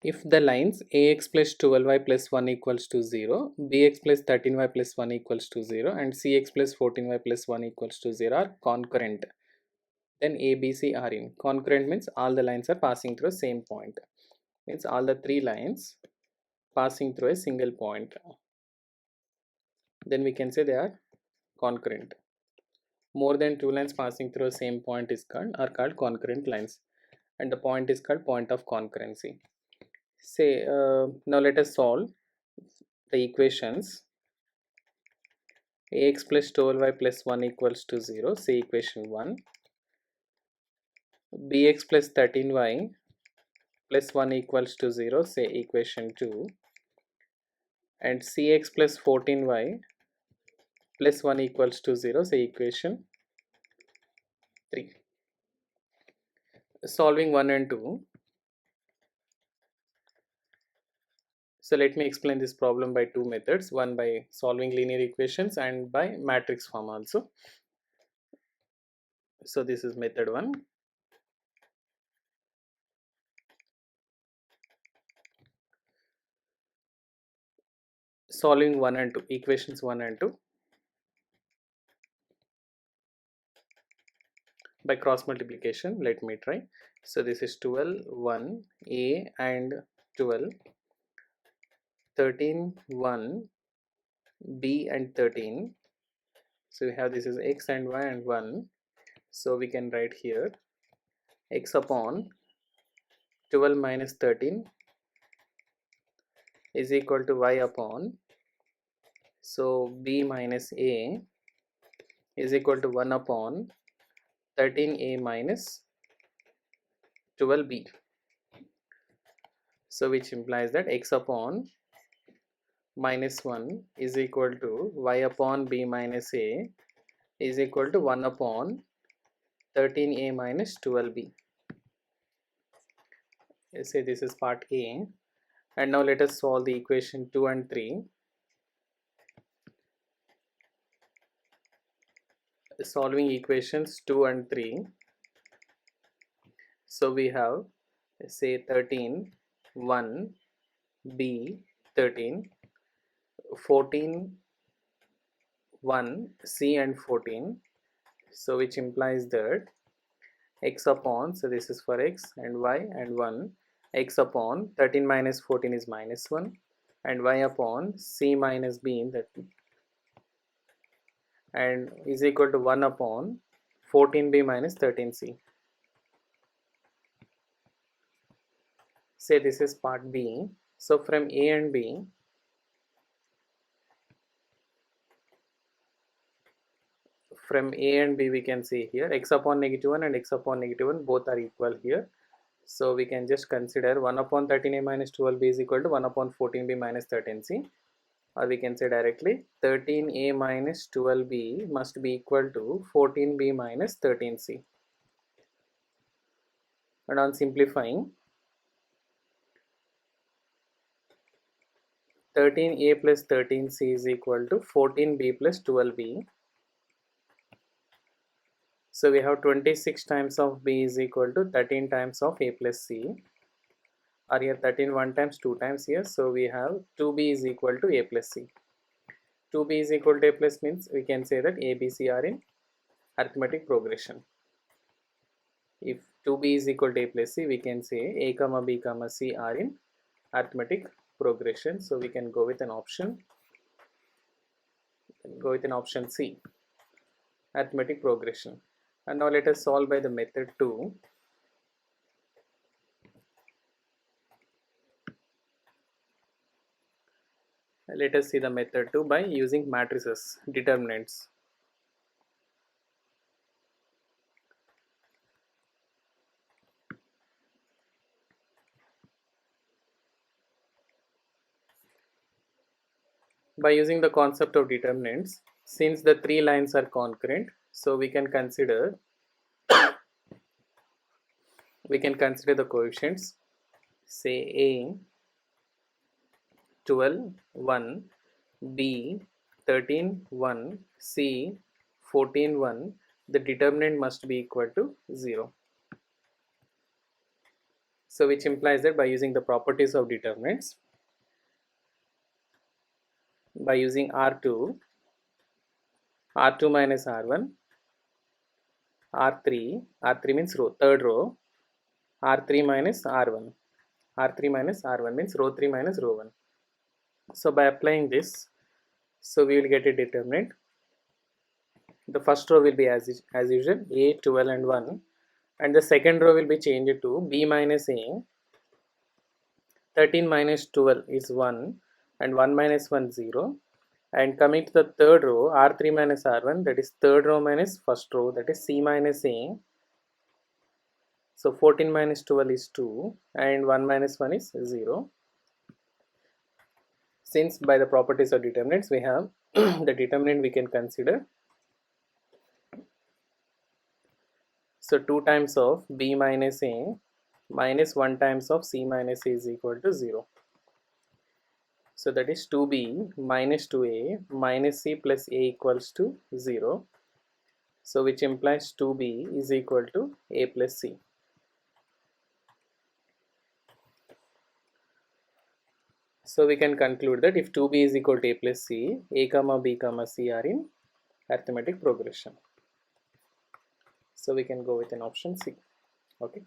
If the lines ax plus 12y plus 1 equals to 0, bx plus 13y plus 1 equals to 0 and cx plus 14y plus 1 equals to 0 are concurrent, then a, b, c are in. Concurrent means all the lines are passing through the same point. Means all the three lines passing through a single point. Then we can say they are concurrent. More than two lines passing through the same point are called concurrent lines, and the point is called point of concurrency. Say now let us solve the equations. Ax plus 12y plus 1 equals to 0, say equation 1. Bx plus 13y plus 1 equals to 0, say equation 2. And cx plus 14y plus 1 equals to 0, say equation 3. Solving 1 and 2. So let me explain this problem by two methods, one by solving linear equations and by matrix form also. So this is method 1. Solving 1 and 2, equations 1 and 2 by cross multiplication. Let me try. So this is 12, 1, a and 12, 13, 1, b and 13. So we have this is x and y and 1. So we can write here x upon 12 minus 13 is equal to y upon, so b minus a is equal to 1 upon 13a minus 12b. So which implies that x upon minus 1 is equal to y upon b minus a is equal to 1 upon 13a minus 12b. Let's say this is part A. And now let us solve the equation 2 and 3. Solving equations 2 and 3. So we have, say 13, 1, b 13, 14, 1, c and 14. So which implies that x upon, so this is for x and y and 1, x upon 13 minus 14 is minus 1 and y upon c minus b, that and is equal to 1 upon 14b minus 13c. Say this is part B. So from A and B, we can see here x upon negative 1 and x upon negative 1 both are equal here. So we can just consider 1 upon 13a minus 12b is equal to 1 upon 14b minus 13c, or we can say directly 13a minus 12b must be equal to 14b minus 13c. And on simplifying, 13a plus 13c is equal to 14b plus 12b. So we have 26 times of b is equal to 13 times of a plus c, or here 13 1 times 2 times here. So we have 2b is equal to a plus c. 2b is equal to a plus means we can say that a, b, c are in arithmetic progression. If 2b is equal to a plus c, we can say a comma b comma c are in arithmetic progression. So we can go with an option. C, arithmetic progression. And now let us solve by the method 2. Let us see the method 2 by using matrices, determinants. By using the concept of determinants, since the three lines are concurrent, so we can consider the coefficients. Say A 12 1, B 13 1, C 14 1. The determinant must be equal to 0. So which implies that by using the properties of determinants, by using R2 minus R1, R3 means row, third row, R3 minus R1, R3 minus R1 means row 3 minus row 1. So by applying this, so we will get a determinant. The first row will be as usual, A, 12 and 1, and the second row will be changed to B minus A, 13 minus 12 is 1, and 1 minus 1 0. And coming to the third row, R3 minus R1, that is third row minus first row, that is C minus A. So 14 minus 12 is 2, and 1 minus 1 is 0. Since by the properties of determinants we have the determinant we can consider. So 2 times of B minus A minus 1 times of C minus A is equal to 0. So that is 2B minus 2A minus C plus A equals to 0. So which implies 2B is equal to A plus C. So we can conclude that if 2B is equal to A plus C, A comma B comma C are in arithmetic progression. So we can go with an option C. Okay.